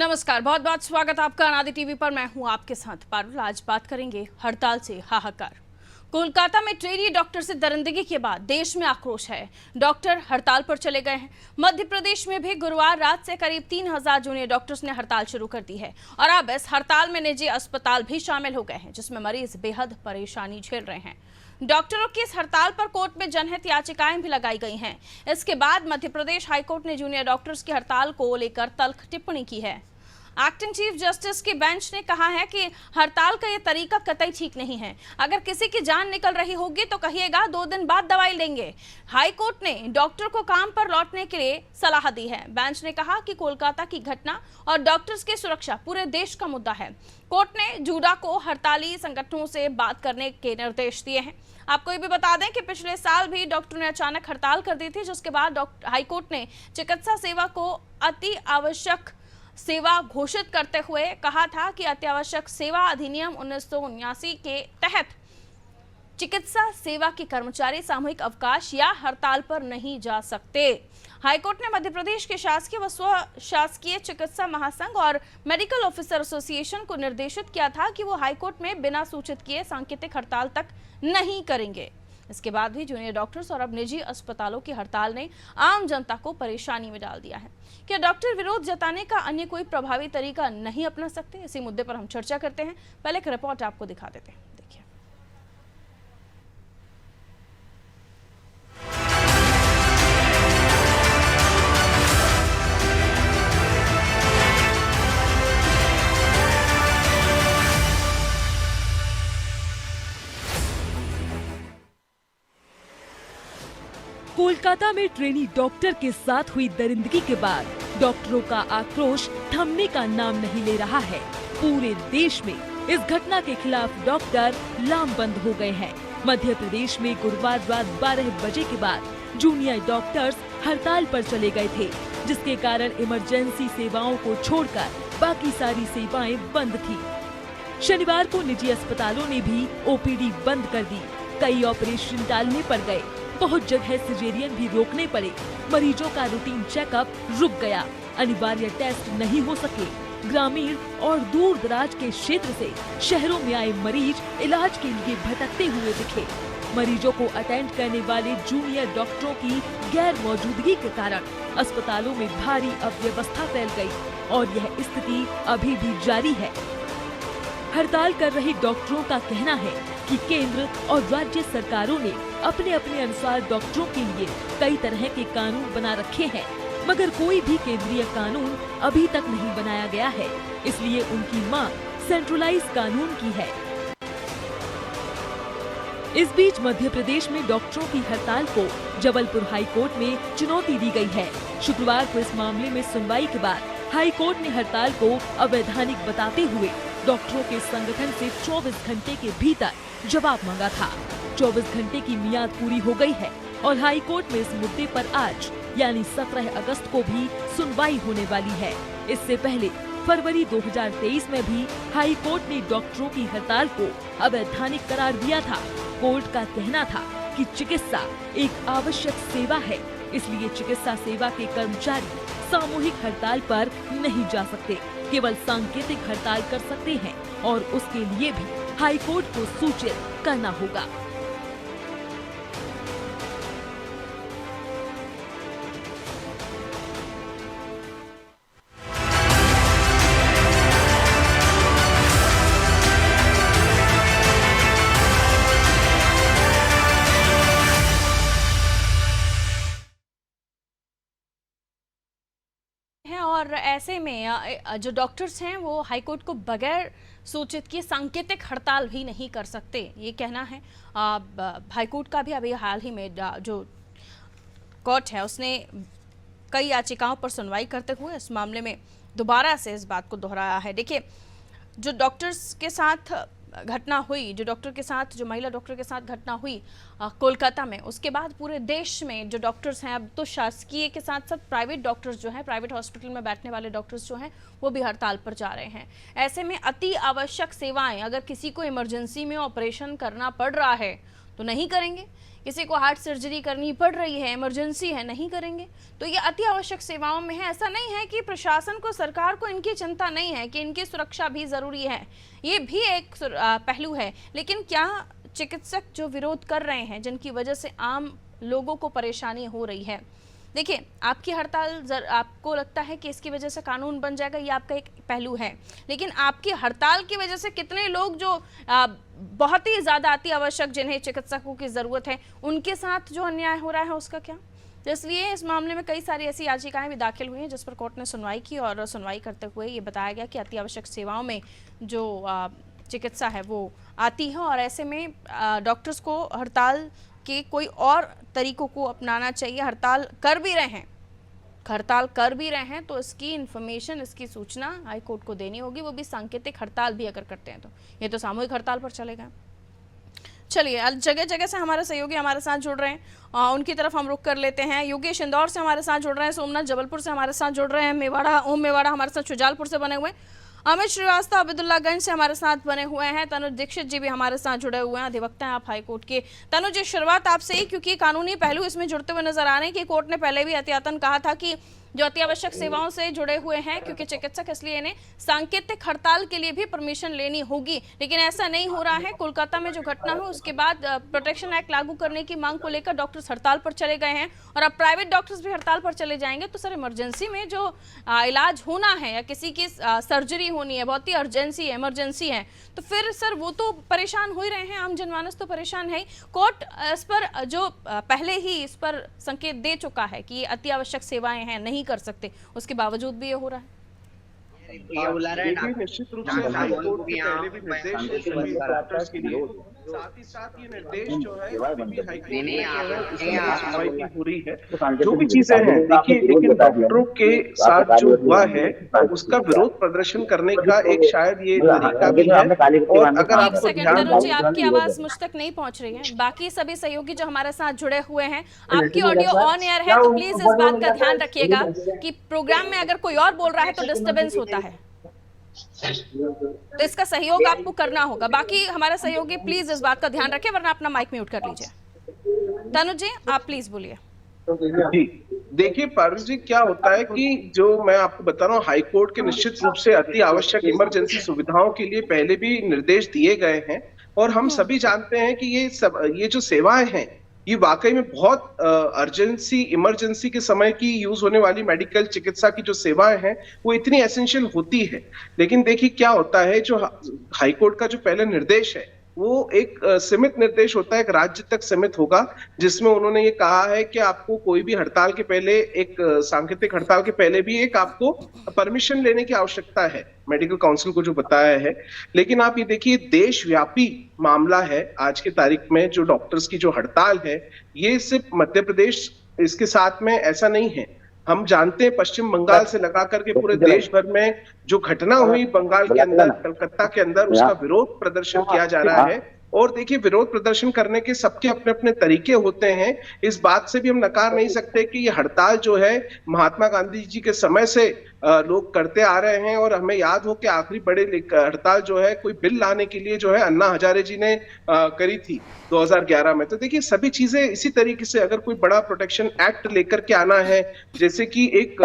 नमस्कार, बहुत बहुत स्वागत आपका अनादि टीवी पर। मैं हूं आपके साथ पारुल। आज बात करेंगे हड़ताल से हाहाकार। कोलकाता में ट्रेनी डॉक्टर से दरिंदगी के बाद देश में आक्रोश है। डॉक्टर हड़ताल पर चले गए हैं। मध्य प्रदेश में भी गुरुवार रात से करीब 3000 जूनियर डॉक्टर्स ने हड़ताल शुरू कर दी है और अब इस हड़ताल में निजी अस्पताल भी शामिल हो गए हैं, जिसमें मरीज बेहद परेशानी झेल रहे हैं। डॉक्टरों की इस हड़ताल पर कोर्ट में जनहित याचिकाएं भी लगाई गई हैं। इसके बाद मध्य प्रदेश हाईकोर्ट ने जूनियर डॉक्टर्स की हड़ताल को लेकर तल्ख टिप्पणी की है। एक्टिंग चीफ जस्टिस के बेंच ने कहा है कि हड़ताल का ये तरीका कतई ठीक नहीं है। अगर किसी की जान निकल रही होगी तो कहिएगा 2 दिन बाद दवाई लेंगे। हाई कोर्ट ने डॉक्टर को काम पर लौटने के लिए सलाह दी है। बेंच ने कहा कि कोलकाता की घटना और डॉक्टर्स की सुरक्षा पूरे देश का मुद्दा है। कोर्ट ने जूडा को हड़ताली संगठनों से बात करने के निर्देश दिए हैं। आपको ये भी बता दें कि पिछले साल भी डॉक्टरों ने अचानक हड़ताल कर दी थी, जिसके बाद हाईकोर्ट ने चिकित्सा सेवा को अति आवश्यक सेवा घोषित करते हुए कहा था कि अत्यावश्यक सेवा अधिनियम 1979 के तहत चिकित्सा सेवा के कर्मचारी सामूहिक अवकाश या हड़ताल पर नहीं जा सकते। हाईकोर्ट ने मध्य प्रदेश के शासकीय व स्व शासकीय चिकित्सा महासंघ और मेडिकल ऑफिसर एसोसिएशन को निर्देशित किया था कि वो हाईकोर्ट में बिना सूचित किए सांकेतिक हड़ताल तक नहीं करेंगे। इसके बाद भी जूनियर डॉक्टर्स और अब निजी अस्पतालों की हड़ताल ने आम जनता को परेशानी में डाल दिया है। क्या डॉक्टर विरोध जताने का अन्य कोई प्रभावी तरीका नहीं अपना सकते? इसी मुद्दे पर हम चर्चा करते हैं। पहले एक रिपोर्ट आपको दिखा देते हैं, देखिए। कोलकाता में ट्रेनी डॉक्टर के साथ हुई दरिंदगी के बाद डॉक्टरों का आक्रोश थमने का नाम नहीं ले रहा है। पूरे देश में इस घटना के खिलाफ डॉक्टर लामबंद हो गए हैं। मध्य प्रदेश में गुरुवार रात 12 बजे के बाद जूनियर डॉक्टर्स हड़ताल पर चले गए थे, जिसके कारण इमरजेंसी सेवाओं को छोड़कर बाकी सारी सेवाएं बंद थी। शनिवार को निजी अस्पतालों ने भी ओपीडी बंद कर दी। कई ऑपरेशन टालने पड़ गए। बहुत जगह सिजेरियन भी रोकने पड़े। मरीजों का रूटीन चेकअप रुक गया। अनिवार्य टेस्ट नहीं हो सके। ग्रामीण और दूर दराज के क्षेत्र से शहरों में आए मरीज इलाज के लिए भटकते हुए दिखे। मरीजों को अटेंड करने वाले जूनियर डॉक्टरों की गैर मौजूदगी के कारण अस्पतालों में भारी अव्यवस्था फैल गई और यह स्थिति अभी भी जारी है। हड़ताल कर रहे डॉक्टरों का कहना है कि केंद्र और राज्य सरकारों ने अपने अपने अनुसार डॉक्टरों के लिए कई तरह के कानून बना रखे हैं, मगर कोई भी केंद्रीय कानून अभी तक नहीं बनाया गया है। इसलिए उनकी मांग सेंट्रलाइज कानून की है। इस बीच मध्य प्रदेश में डॉक्टरों की हड़ताल को जबलपुर हाई कोर्ट में चुनौती दी गई है। शुक्रवार को इस मामले में सुनवाई के बाद हाई कोर्ट ने हड़ताल को अवैधानिक बताते हुए डॉक्टरों के संगठन से 24 घंटे के भीतर जवाब मांगा था। 24 घंटे की मियाद पूरी हो गई है और हाई कोर्ट में इस मुद्दे पर आज यानी 17 अगस्त को भी सुनवाई होने वाली है। इससे पहले फरवरी 2023 में भी हाई कोर्ट ने डॉक्टरों की हड़ताल को अवैधानिक करार दिया था। कोर्ट का कहना था कि चिकित्सा एक आवश्यक सेवा है, इसलिए चिकित्सा सेवा के कर्मचारी सामूहिक हड़ताल पर नहीं जा सकते, केवल सांकेतिक हड़ताल कर सकते हैं और उसके लिए भी हाई कोर्ट को सूचित करना होगा। और ऐसे में जो डॉक्टर्स हैं वो हाईकोर्ट को बगैर सूचित किए सांकेतिक हड़ताल भी नहीं कर सकते, ये कहना है हाईकोर्ट का भी। अभी हाल ही में जो कोर्ट है उसने कई याचिकाओं पर सुनवाई करते हुए इस मामले में दोबारा से इस बात को दोहराया है। देखिए, जो डॉक्टर्स के साथ घटना हुई, जो महिला डॉक्टर के साथ घटना हुई कोलकाता में, उसके बाद पूरे देश में जो डॉक्टर्स हैं, अब तो शासकीय के साथ साथ प्राइवेट डॉक्टर्स जो हैं, प्राइवेट हॉस्पिटल में बैठने वाले डॉक्टर्स जो हैं, वो भी हड़ताल पर जा रहे हैं। ऐसे में अति आवश्यक सेवाएं, अगर किसी को इमरजेंसी में ऑपरेशन करना पड़ रहा है तो नहीं करेंगे। किसी को हार्ट सर्जरी करनी पड़ रही है, इमरजेंसी है, नहीं करेंगे। तो ये अति आवश्यक सेवाओं में है। ऐसा नहीं है कि प्रशासन को, सरकार को इनकी चिंता नहीं है कि इनकी सुरक्षा भी ज़रूरी है, ये भी एक पहलू है। लेकिन क्या चिकित्सक जो विरोध कर रहे हैं, जिनकी वजह से आम लोगों को परेशानी हो रही है, देखिए आपकी हड़ताल, आपको लगता है कि इसकी वजह से कानून बन जाएगा, ये आपका एक पहलू है। लेकिन आपकी हड़ताल की वजह से कितने लोग जो बहुत ही ज़्यादा अति आवश्यक, जिन्हें चिकित्सकों की ज़रूरत है, उनके साथ जो अन्याय हो रहा है उसका क्या? इसलिए इस मामले में कई सारी ऐसी याचिकाएं भी दाखिल हुई हैं जिस पर कोर्ट ने सुनवाई की, और सुनवाई करते हुए ये बताया गया कि अति आवश्यक सेवाओं में जो चिकित्सा है वो आती है, और ऐसे में डॉक्टर्स को हड़ताल के कोई और तरीकों को अपनाना चाहिए। हड़ताल कर भी रहे हैं तो इसकी इन्फॉर्मेशन, इसकी सूचना हाई कोर्ट को देनी होगी, वो भी सांकेतिक हड़ताल भी अगर करते हैं तो। ये तो सामूहिक हड़ताल पर चलेगा। चलिए, जगह जगह से हमारे सहयोगी हमारे साथ जुड़ रहे हैं, उनकी तरफ हम रुख कर लेते हैं। योगेश इंदौर से हमारे साथ जुड़ रहे हैं, सोमनाथ जबलपुर से हमारे साथ जुड़ रहे हैं, ओम मेवाड़ा हमारे साथ शुजालपुर से बने हुए हैं, अमित श्रीवास्तव अब्दुल्लागंज से हमारे साथ बने हुए हैं, तनुज दीक्षित जी भी हमारे साथ जुड़े हुए हैं, अधिवक्ता हैं आप हाईकोर्ट के। तनुज जी, शुरुआत आपसे ही, क्योंकि कानूनी पहलू इसमें जुड़ते हुए नजर आ रहे हैं कि कोर्ट ने पहले भी एहतियातन कहा था कि जो अति आवश्यक सेवाओं से जुड़े हुए हैं, क्योंकि चिकित्सक, इसलिए इन्हें सांकेतिक हड़ताल के लिए भी परमिशन लेनी होगी। लेकिन ऐसा नहीं हो रहा है। कोलकाता में जो घटना हुई उसके बाद प्रोटेक्शन एक्ट लागू करने की मांग को लेकर डॉक्टर्स हड़ताल पर चले गए हैं, और अब प्राइवेट डॉक्टर्स भी हड़ताल पर चले जाएंगे। तो सर, इमरजेंसी में जो इलाज होना है या किसी की सर्जरी होनी है, बहुत ही अर्जेंसी है, इमरजेंसी है, तो फिर सर वो तो परेशान हो ही रहे हैं, आम जनमानस तो परेशान है। कोर्ट इस पर जो पहले ही इस पर संकेत दे चुका है कि अति आवश्यक सेवाएं हैं, नहीं कर सकते, उसके बावजूद भी ये हो रहा है। ये बुला रहे हैं निश्चित रूप से हाई कोर्ट के पहले भी निर्देश सभी डॉक्टर्स के लिए, साथ ही साथ ये निर्देश जो है हाई कोर्ट में हो रही है, जो भी चीजें हैं। देखिए, लेकिन डॉक्टरों के साथ जो हुआ है उसका विरोध प्रदर्शन करने का एक शायद ये तरीका भी है। और अगर आपको ध्यान जी, आपकी आवाज मुझ तक नहीं पहुंच रही है। बाकी सभी सहयोगी जो हमारे साथ जुड़े हुए हैं, आपकी ऑडियो ऑन एयर है, तो प्लीज इस बात का ध्यान रखिएगा कि प्रोग्राम में अगर कोई और बोल रहा है तो डिस्टर्बेंस होता है, तो इसका सहयोग आपको करना होगा। बाकी हमारे सहयोगी प्लीज इस बात का ध्यान रखें, वरना अपना माइक म्यूट कर लीजिए। तनुज जी, आप प्लीज बोलिए। जी, देखिए पारुल जी, क्या होता है कि जो मैं आपको बता रहा हूँ, हाई कोर्ट के निश्चित रूप से अति आवश्यक इमरजेंसी सुविधाओं के लिए पहले भी निर्देश दिए गए हैं, और हम सभी जानते हैं कि ये जो सेवाएं हैं, ये वाकई में बहुत अर्जेंसी, इमरजेंसी के समय की यूज होने वाली मेडिकल चिकित्सा की जो सेवाएं हैं वो इतनी एसेंशियल होती है। लेकिन देखिए क्या होता है, जो हाईकोर्ट का जो पहले निर्देश है वो एक सीमित निर्देश होता है, एक राज्य तक सीमित होगा, जिसमें उन्होंने ये कहा है कि आपको कोई भी हड़ताल के पहले, एक सांकेतिक हड़ताल के पहले भी एक आपको परमिशन लेने की आवश्यकता है, मेडिकल काउंसिल को जो बताया है। लेकिन आप ये देखिए, देशव्यापी मामला है आज की तारीख में। जो डॉक्टर्स की जो हड़ताल है, ये सिर्फ मध्य प्रदेश इसके साथ में ऐसा नहीं है। हम जानते हैं पश्चिम बंगाल से लगा करके पूरे देश भर में जो घटना हुई बंगाल के अंदर, कलकत्ता के अंदर, उसका विरोध प्रदर्शन किया जा रहा है। और देखिए, विरोध प्रदर्शन करने के सबके अपने अपने तरीके होते हैं। इस बात से भी हम नकार नहीं सकते कि ये हड़ताल जो है महात्मा गांधी जी के समय से लोग करते आ रहे हैं। और हमें याद हो कि आखिरी बड़े हड़ताल जो है कोई बिल लाने के लिए जो है अन्ना हजारे जी ने करी थी 2011 में। तो देखिए, सभी चीजें इसी तरीके से, अगर कोई बड़ा प्रोटेक्शन एक्ट लेकर के आना है, जैसे कि एक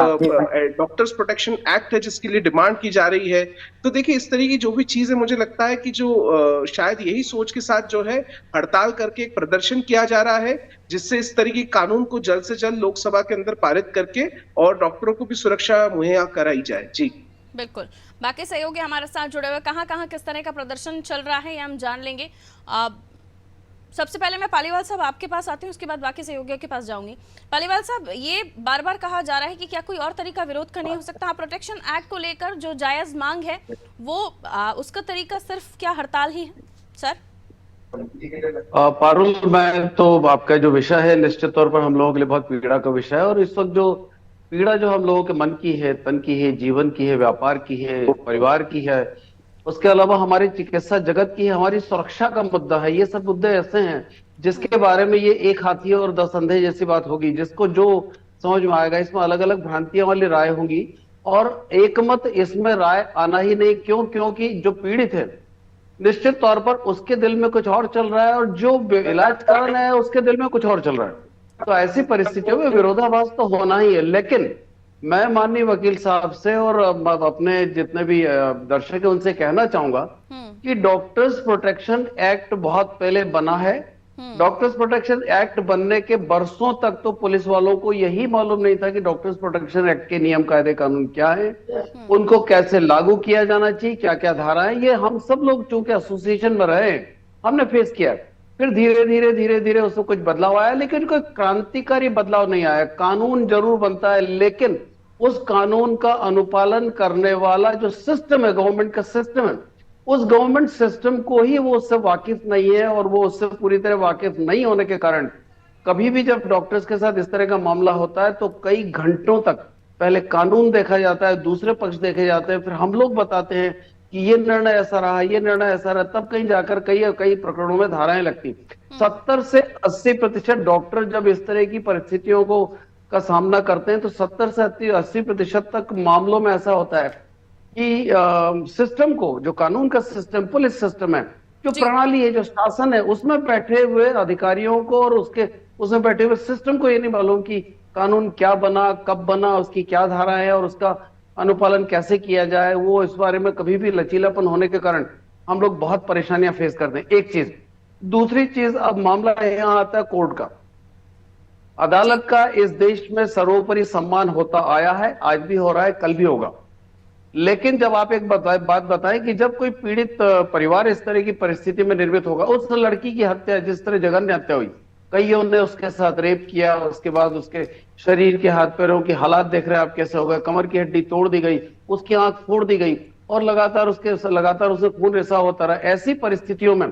डॉक्टर्स प्रोटेक्शन एक्ट है जिसके लिए डिमांड की जा रही है, तो देखिए इस तरह की जो भी चीजें, मुझे लगता है कि जो शायद यही सोच के साथ जो है हड़ताल करके एक प्रदर्शन किया जा रहा है, जिससे इस तरह की कानून को जल्द से जल्द लोकसभा के अंदर पारित करके और डॉक्टरों को भी सुरक्षा मुहैया कराई जाए। जी बिल्कुल। बाकी सहयोगी हमारे साथ जुड़े हुए, कहाँ किस तरह का प्रदर्शन चल रहा है ये हम जान लेंगे। सबसे पहले मैं पालीवाल साहब आपके पास आती हूँ, उसके बाद बाकी सहयोगियों के पास जाऊंगी। पालीवाल साहब, ये बार बार कहा जा रहा है कि क्या कोई और तरीका विरोध का नहीं हो सकता? प्रोटेक्शन एक्ट को लेकर जो जायज मांग है वो उसका तरीका सिर्फ क्या हड़ताल ही है? सर पारुल, मैं तो आपका जो विषय है निश्चित तौर पर हम लोगों के लिए बहुत पीड़ा का विषय है। और इस वक्त जो पीड़ा जो हम लोगों के मन की है, तन की है, जीवन की है, व्यापार की है, परिवार की है, उसके अलावा हमारी चिकित्सा जगत की है, हमारी सुरक्षा का मुद्दा है। ये सब मुद्दे ऐसे हैं जिसके बारे में ये एक हाथी और 10 अंधे जैसी बात होगी। जिसको जो समझ में आएगा, इसमें अलग अलग भ्रांतियां वाली राय होंगी और एकमत इसमें राय आना ही नहीं। क्योंकि जो पीड़ित है निश्चित तौर पर उसके दिल में कुछ और चल रहा है और जो इलाज कर रहा है उसके दिल में कुछ और चल रहा है। तो ऐसी परिस्थितियों में विरोधाभास तो होना ही है। लेकिन मैं माननीय वकील साहब से और अपने जितने भी दर्शक हैं उनसे कहना चाहूंगा कि डॉक्टर्स प्रोटेक्शन एक्ट बहुत पहले बना है। डॉक्टर्स प्रोटेक्शन एक्ट बनने के बरसों तक तो पुलिस वालों को यही मालूम नहीं था कि डॉक्टर्स प्रोटेक्शन एक्ट के नियम कायदे कानून क्या है, उनको कैसे लागू किया जाना चाहिए, क्या क्या धाराएं, ये हम सब लोग चूंकि एसोसिएशन में रहे हमने फेस किया। फिर धीरे धीरे धीरे धीरे उसमें कुछ बदलाव आया, लेकिन कोई क्रांतिकारी बदलाव नहीं आया। कानून जरूर बनता है, लेकिन उस कानून का अनुपालन करने वाला जो सिस्टम है, गवर्नमेंट का सिस्टम है, उस गवर्नमेंट सिस्टम को ही वो उससे वाकिफ नहीं है। और वो उससे पूरी तरह वाकिफ नहीं होने के कारण कभी भी जब डॉक्टर्स के साथ इस तरह का मामला होता है तो कई घंटों तक पहले कानून देखा जाता है, दूसरे पक्ष देखे जाते हैं, फिर हम लोग बताते हैं कि ये निर्णय ऐसा रहा, ये निर्णय ऐसा रहा, तब कहीं जाकर कई प्रकरणों में धाराएं लगती। 70 से 80% डॉक्टर जब इस तरह की परिस्थितियों को का सामना करते हैं तो 70 से 80% तक मामलों में ऐसा होता है कि सिस्टम को, जो कानून का सिस्टम, पुलिस सिस्टम है, जो प्रणाली है, जो शासन है, उसमें बैठे हुए अधिकारियों को और उसमें बैठे हुए सिस्टम को ये नहीं मालूम कि कानून क्या बना, कब बना, उसकी क्या धारा है और उसका अनुपालन कैसे किया जाए। वो इस बारे में कभी भी लचीलापन होने के कारण हम लोग बहुत परेशानियां फेस करते हैं। एक चीज। दूसरी चीज, अब मामला यहाँ आता है कोर्ट का। अदालत का इस देश में सर्वोपरि सम्मान होता आया है, आज भी हो रहा है, कल भी होगा। लेकिन जब आप एक बात बताएं कि जब कोई पीड़ित परिवार इस तरह की परिस्थिति में निर्मित होगा, उस लड़की की हत्या, जिस तरह जघन्य हत्या हुई, कईयों ने उसके साथ रेप किया, उसके बाद उसके शरीर के हाथ पैरों के हालात देख रहे हैं आप कैसे हो गए, कमर की हड्डी तोड़ दी गई, उसकी आंख फोड़ दी गई और लगातार उससे खून रिसा होता रहा। ऐसी परिस्थितियों में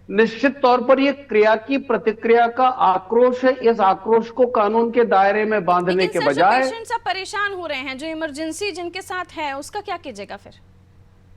निश्चित तौर पर ये क्रिया की प्रतिक्रिया का आक्रोश है। इस आक्रोश को कानून के दायरे में बांधने के बजाय पेशेंट्स अब परेशान हो रहे हैं, जो इमरजेंसी जिनके साथ है, उसका क्या कीजिएगा फिर?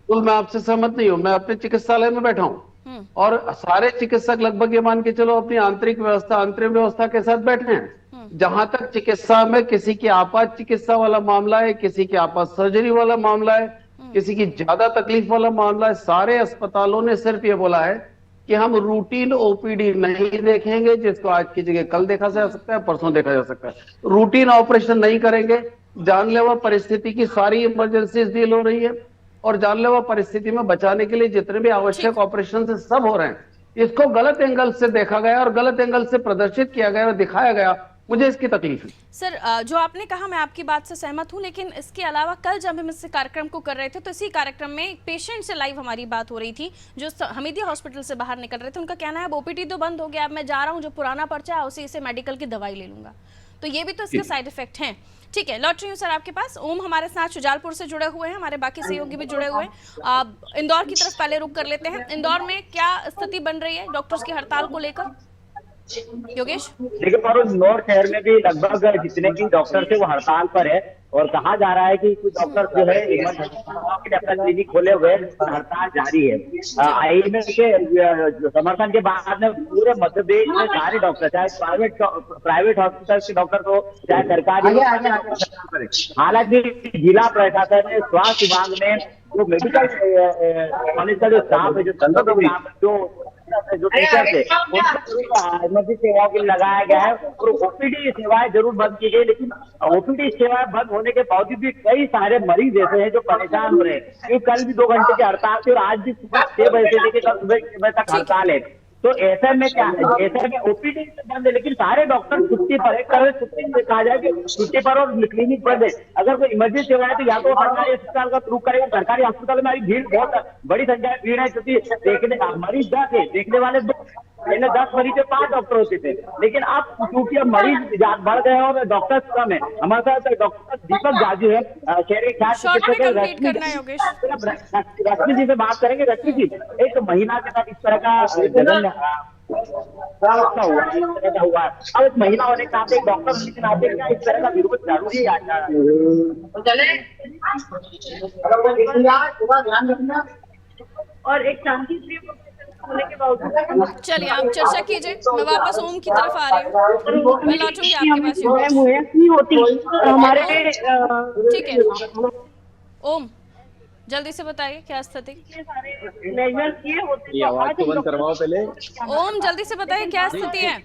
तो मैं आपसे सहमत नहीं हूं। मैं अपने चिकित्सालय में बैठा हूं और सारे चिकित्सक लगभग ये मान के चलो अपनी आंतरिक व्यवस्था के साथ बैठे हैं। जहां तक चिकित्सा में किसी की आपात चिकित्सा वाला मामला है, किसी की आपात सर्जरी वाला मामला है, किसी की ज्यादा तकलीफ वाला मामला है, सारे अस्पतालों ने सिर्फ ये बोला है कि हम रूटीन ओपीडी नहीं देखेंगे, जिसको आज की जगह कल देखा जा सकता है, परसों देखा जा सकता है। रूटीन ऑपरेशन नहीं करेंगे। जानलेवा परिस्थिति की सारी इमरजेंसी डील हो रही है और जानलेवा परिस्थिति में बचाने के लिए जितने भी आवश्यक ऑपरेशन है सब हो रहे हैं। इसको गलत एंगल से देखा गया और गलत एंगल से प्रदर्शित किया गया और दिखाया गया। मुझे इसकी तकलीफ है। सर, जो आपने कहा मैं आपकी बात से सहमत हूं, लेकिन इसके अलावा कल जब हम इस कार्यक्रम को कर रहे थे तो इसी कार्यक्रम में एक पेशेंट से लाइव हमारी बात हो रही थी जो हमीदिया हॉस्पिटल से बाहर निकल रहे थे। उनका कहना है अब ओपीडी तो बंद हो गया, अब मैं जा रहा हूं, जो पुराना पर्चा है उसी से मेडिकल की दवाई ले लूंगा। तो ये भी तो इसके साइड इफेक्ट हैं। ठीक है, लौट रही हूँ सर आपके पास। ओम हमारे साथ शुजालपुर से जुड़े हुए हैं, हमारे बाकी सहयोगी भी जुड़े हुए हैं। इंदौर की तरफ पहले रुक कर लेते हैं। इंदौर में क्या स्थिति बन रही है डॉक्टर्स की हड़ताल को लेकर? योगेश, देखिए पर इंदौर शहर में भी लगभग जितने भी डॉक्टर थे वो हड़ताल पर है और कहा जा रहा है कि कुछ डॉक्टर जो है अपना क्लिनिक खोले हुए हड़ताल जारी है। आईएमए के समर्थन के बाद में पूरे मध्य प्रदेश में सारे डॉक्टर, चाहे प्राइवेट हॉस्पिटल के डॉक्टर हो चाहे सरकारी, हालांकि जिला प्रशासन ने, स्वास्थ्य विभाग ने, जो मेडिकल कॉलेज का जो स्टाफ है, जो टीचर थे, इमरजेंसी सेवाओं के लिए लगाया गया है और ओपीडी सेवाएं जरूर बंद की गई। लेकिन ओपीडी सेवाएं बंद होने के बावजूद भी कई सारे मरीज ऐसे हैं जो परेशान हो रहे हैं। कल भी 2 घंटे की हड़ताल थी और आज भी सुबह 6 बजे से लेकर कल सुबह 6 बजे तक हड़ताल है। तो ऐसे में क्या है, ऐसे में ओपीडी बंद है लेकिन सारे डॉक्टर छुट्टी पर है। कल छुट्टी में कहा जाए कि छुट्टी पर और क्लिनिक बंद है। अगर कोई इमरजेंसी सेवा है तो या तो सरकारी अस्पताल का थ्रू करेगा। सरकारी अस्पताल में भीड़, बहुत बड़ी संख्या में भीड़ है क्योंकि देखने मरीज 10 है, देखने वाले 2, पहले 10 मरीज 5 डॉक्टर होते थे, लेकिन अब क्योंकि अब मरीज बढ़ गए और डॉक्टर कम है। हमारे साथ डॉक्टर दीपक जाजू है, शहरी रश्मि जी से बात करेंगे। रश्मि जी, एक महिला के साथ इस तरह का हुआ, अब एक महिला होने के नाते, एक डॉक्टर होने के नाते क्या इस तरह का विरोध जरूरी है और एक शांति होने के बावजूद? चलिए आप चर्चा कीजिए, मैं वापस ओम की तरफ आ रही हूँ। मैं लौटूंगी आपके पास। होती हमारे ठीक है ओम जल्दी से बताइए क्या स्थिति। ये आवाज तो बंद करवाओ पहले। ओम, जल्दी से बताइए क्या स्थिति है।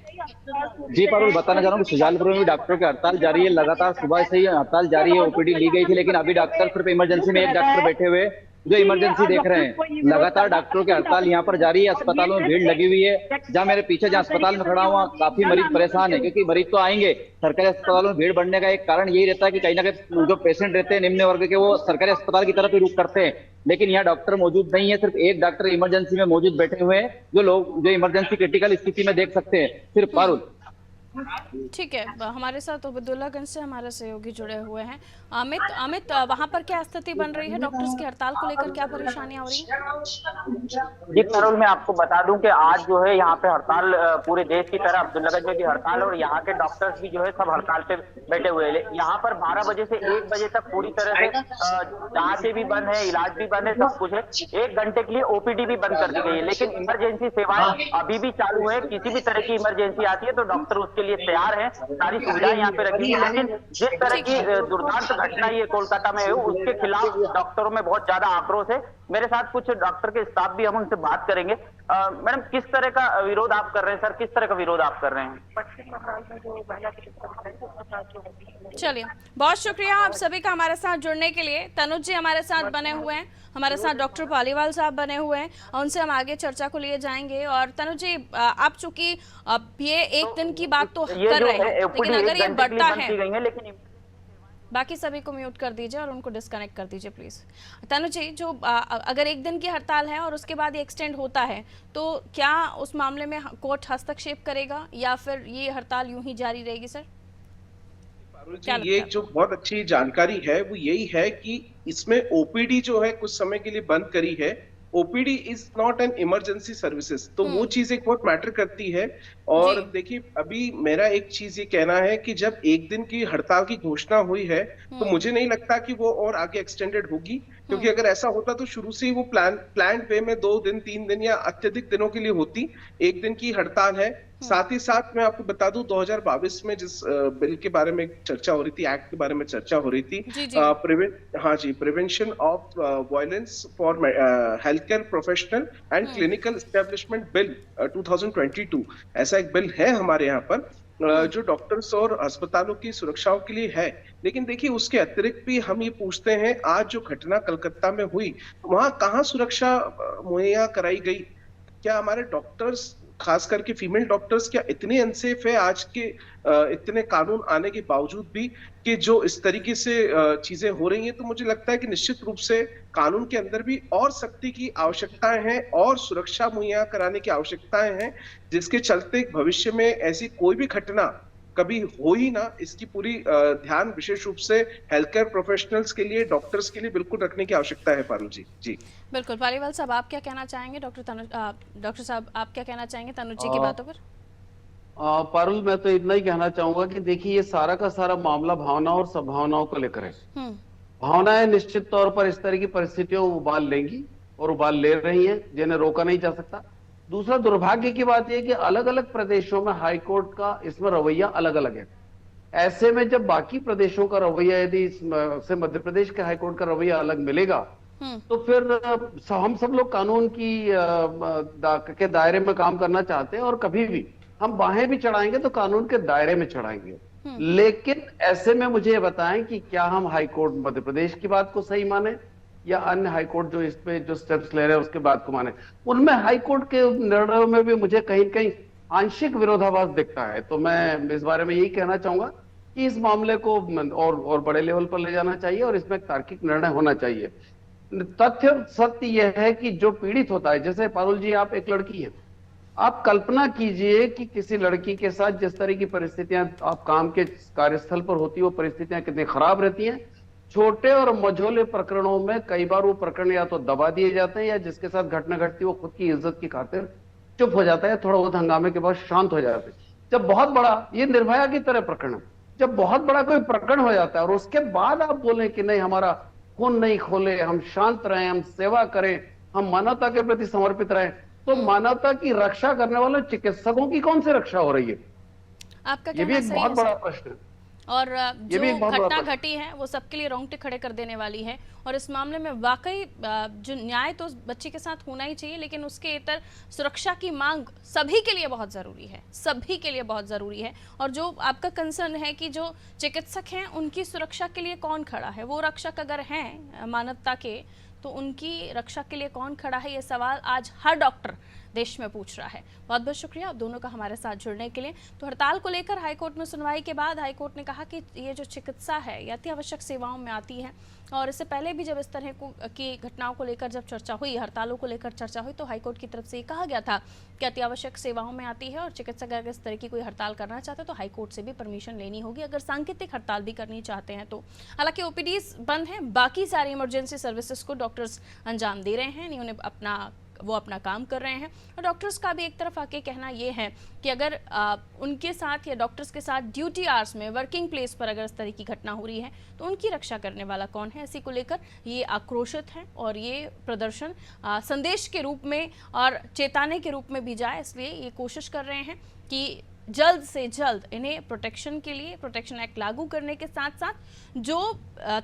जी पारुल, बताना चाह रहा हूँ कि सुजानपुर में भी डॉक्टरों की हड़ताल जारी है। लगातार सुबह से ही हड़ताल जारी है। ओपीडी ली गई थी, लेकिन अभी डॉक्टर सिर्फ इमरजेंसी में एक डॉक्टर बैठे हुए जो इमरजेंसी देख रहे हैं। लगातार डॉक्टरों की हड़ताल यहाँ पर जारी है। अस्पतालों में भीड़ लगी हुई है। जहाँ मेरे पीछे जहाँ अस्पताल में खड़ा हुआ, काफी मरीज परेशान है, क्योंकि मरीज तो आएंगे। सरकारी अस्पतालों में भीड़ बढ़ने का एक कारण यही रहता है कि कहीं ना कहीं जो पेशेंट रहते हैं निम्न वर्ग के, वो सरकारी अस्पताल की तरफ ही रुख करते हैं। लेकिन यहाँ डॉक्टर मौजूद नहीं है। सिर्फ एक डॉक्टर इमरजेंसी में मौजूद बैठे हुए हैं, जो इमरजेंसी क्रिटिकल स्थिति में देख सकते हैं। सिर्फ पारुल। ठीक है, हमारे साथ उबैदुल्लागंज से हमारे सहयोगी जुड़े हुए हैं। अमित, वहां पर क्या स्थिति बन रही है? डॉक्टर्स की हड़ताल को लेकर क्या परेशानियां हो रही हैं? जी पारुल, मैं आपको बता दूं कि आज जो है यहाँ पे हड़ताल पूरे देश की तरह अब्दुल्लागंज में भी हड़ताल, और यहाँ के डॉक्टर्स भी जो है सब हड़ताल पे बैठे हुए हैं। यहाँ पर 12 बजे से 1 बजे तक पूरी तरह से जांचें भी बंद है, इलाज भी बंद है, सब कुछ है। 1 घंटे के लिए ओपीडी भी बंद कर दी गई है, लेकिन इमरजेंसी सेवाएं अभी भी चालू है। किसी भी तरह की इमरजेंसी आती है तो डॉक्टर उसके लिए तैयार है। सारी सुविधाएं यहाँ पे रखी है। लेकिन जिस तरह की दुर्दांत घटना ये कोलकाता में है, उसके खिलाफ डॉक्टरों में बहुत ज्यादा आक्रोश है। मेरे साथ कुछ डॉक्टर के स्टाफ भी, हम उनसे बात करेंगे। मैडम, किस तरह का विरोध आप कर रहे हैं? सर, किस तरह का विरोध आप कर रहे हैं? चलिए, बहुत शुक्रिया आप सभी का हमारे साथ जुड़ने के लिए। तनुज जी हमारे साथ बने हुए हैं, हमारे साथ डॉक्टर पालीवाल साहब बने हुए हैं, उनसे हम आगे चर्चा को लिए जाएंगे। और तनुज जी, आप चूंकि ये एक दिन की बात तो कर रहे हैं, लेकिन अगर ये बढ़ता है, लेकिन बाकी सभी को म्यूट कर दीजिए और उनको डिस्कनेक्ट कर दीजिए प्लीज। तनु जी, जो अगर एक दिन की हड़ताल है और उसके बाद ये एक्सटेंड होता है, तो क्या उस मामले में कोर्ट हस्तक्षेप करेगा या फिर ये हड़ताल यूं ही जारी रहेगी? सर, ये जो बहुत अच्छी जानकारी है वो यही है कि इसमें ओपीडी जो है कुछ समय के लिए बंद करी है। OPD is not an emergency services, तो वो चीज एक बहुत मैटर करती है। और देखिए, अभी मेरा एक चीज ये कहना है कि जब एक दिन की हड़ताल की घोषणा हुई है तो मुझे नहीं लगता कि वो और आगे एक्सटेंडेड होगी, क्योंकि अगर ऐसा होता तो शुरू से ही वो प्लान वे में 2 दिन 3 दिन या अत्यधिक दिनों के लिए होती। एक दिन की हड़ताल है। साथ ही साथ मैं आपको बता दूं, 2022 में जिस बिल के बारे में चर्चा हो रही थी, एक्ट के बारे में चर्चा हो रही थी, prevention of violence for health care professional and clinical establishment bill 2022, ऐसा एक बिल है हमारे यहाँ पर जो डॉक्टर्स और अस्पतालों की सुरक्षाओं के लिए है। लेकिन देखिए, उसके अतिरिक्त भी हम ये पूछते हैं, आज जो घटना कलकत्ता में हुई, वहां कहाँ सुरक्षा मुहैया कराई गई? क्या हमारे डॉक्टर्स, खास करके फीमेल डॉक्टर्स, क्या इतने अनसेफ है आज के इतने कानून आने के बावजूद भी, कि जो इस तरीके से चीजें हो रही हैं? तो मुझे लगता है कि निश्चित रूप से कानून के अंदर भी और सख्ती की आवश्यकताएं हैं और सुरक्षा मुहैया कराने की आवश्यकताएं हैं, जिसके चलते भविष्य में ऐसी कोई भी घटना कभी हो ही ना, इसकी पूरी ध्यान विशेष रूप से हेल्थ केयर प्रोफेशनल्स के लिए, डॉक्टर्स के लिए बिल्कुल रखने की आवश्यकता है। पारुल जी। जी बिल्कुल। पालीवाल साहब, आप क्या कहना चाहेंगे? डॉक्टर साहब, आप क्या कहना चाहेंगे तनुज जी की बातों पर? पारुल, मैं तो इतना ही कहना चाहूंगा कि देखिए, ये सारा का सारा मामला भावना और संभावनाओं को लेकर है। भावनाएं निश्चित तौर पर इस तरह की परिस्थितियों को उबाल लेंगी और उबाल ले रही हैं, जिन्हें रोका नहीं जा सकता। दूसरा दुर्भाग्य की बात यह कि अलग अलग प्रदेशों में हाईकोर्ट का इसमें रवैया अलग अलग है। ऐसे में जब बाकी प्रदेशों का रवैया, यदि से मध्य प्रदेश के हाईकोर्ट का रवैया अलग मिलेगा, तो फिर हम सब लोग कानून की के दायरे में काम करना चाहते हैं, और कभी भी हम बाहें भी चढ़ाएंगे तो कानून के दायरे में चढ़ाएंगे। लेकिन ऐसे में मुझे ये बताएं कि क्या हम हाईकोर्ट मध्य प्रदेश की बात को सही माने या अन्य हाईकोर्ट जो इस पे जो स्टेप्स ले रहे हैं उसके बात को माने? उनमें हाईकोर्ट के निर्णयों में भी मुझे कहीं कहीं आंशिक विरोधाभास दिखता है। तो मैं इस बारे में यही कहना चाहूंगा कि इस मामले को और बड़े लेवल पर ले जाना चाहिए और इसमें एक तार्किक निर्णय होना चाहिए। तथ्य सत्य यह है कि जो पीड़ित होता है, जैसे पारुल जी, आप एक लड़की हैं, आप कल्पना कीजिए कि किसी लड़की के साथ जिस तरह की परिस्थितियां आप काम के कार्यस्थल पर होती है, वो परिस्थितियां कितनी खराब रहती हैं। छोटे और मझोले प्रकरणों में कई बार वो प्रकरण या तो दबा दिए जाते हैं, या जिसके साथ घटना घटती है वो खुद की इज्जत की खातिर चुप हो जाता है, थोड़ा बहुत हंगामे के बाद शांत हो जाते हैं। जब बहुत बड़ा, ये निर्भया की तरह प्रकरण है, जब बहुत बड़ा कोई प्रकरण हो जाता है और उसके बाद आप बोलें कि नहीं, हमारा खून नहीं खोले, हम शांत रहें, हम सेवा करें, हम मानवता के प्रति समर्पित रहें, तो मानवता की रक्षा करने वाले चिकित्सकों की कौन सी रक्षा हो रही है? आपका ये भी एक बहुत बड़ा प्रश्न है। और ये भी जो एक बहुत बड़ा घटना प्रश्न। घटी है वो सबके लिए रोंगटे खड़े कर देने वाली है। और इस मामले में वाकई जो न्याय तो बच्चे के साथ होना ही चाहिए, लेकिन उसके इतर सुरक्षा की मांग सभी के लिए बहुत ज़रूरी है, सभी के लिए बहुत ज़रूरी है। और जो आपका कंसर्न है कि जो चिकित्सक हैं उनकी सुरक्षा के लिए कौन खड़ा है, वो रक्षक अगर हैं मानवता के, तो उनकी रक्षा के लिए कौन खड़ा है, ये सवाल आज हर डॉक्टर देश में पूछ रहा है। बहुत बहुत शुक्रिया आप दोनों का हमारे साथ जुड़ने के लिए। तो हड़ताल को लेकर हाईकोर्ट में सुनवाई के बाद हाईकोर्ट ने कहा कि ये जो चिकित्सा है ये अति आवश्यक सेवाओं में आती है, और इससे पहले भी जब इस तरह की घटनाओं को लेकर जब चर्चा हुई, हड़तालों को लेकर चर्चा हुई, तो हाईकोर्ट की तरफ से ये कहा गया था कि अति आवश्यक सेवाओं में आती है और चिकित्सक अगर इस तरह की कोई हड़ताल करना चाहते हैं तो हाईकोर्ट से भी परमिशन लेनी होगी, अगर सांकेतिक हड़ताल भी करनी चाहते हैं तो। हालांकि ओपीडीज बंद हैं, बाकी सारी इमरजेंसी सर्विसेज को डॉक्टर्स अंजाम दे रहे हैं, उन्हें वो अपना काम कर रहे हैं। और डॉक्टर्स का भी एक तरफ आके कहना ये है कि अगर उनके साथ या डॉक्टर्स के साथ ड्यूटी आवर्स में वर्किंग प्लेस पर अगर इस तरह की घटना हो रही है तो उनकी रक्षा करने वाला कौन है, इसी को लेकर ये आक्रोशित है। और ये प्रदर्शन संदेश के रूप में और चेताने के रूप में भी जाए, इसलिए ये कोशिश कर रहे हैं कि जल्द से जल्द इन्हें प्रोटेक्शन के लिए प्रोटेक्शन एक्ट लागू करने के साथ साथ जो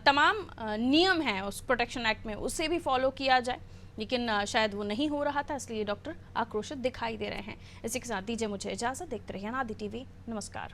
तमाम नियम हैं उस प्रोटेक्शन एक्ट में उसे भी फॉलो किया जाए, लेकिन शायद वो नहीं हो रहा था, इसलिए डॉक्टर आक्रोशित दिखाई दे रहे हैं। इसी के साथ दीजिए मुझे इजाज़त, देखते रहिए अनादि टीवी। नमस्कार।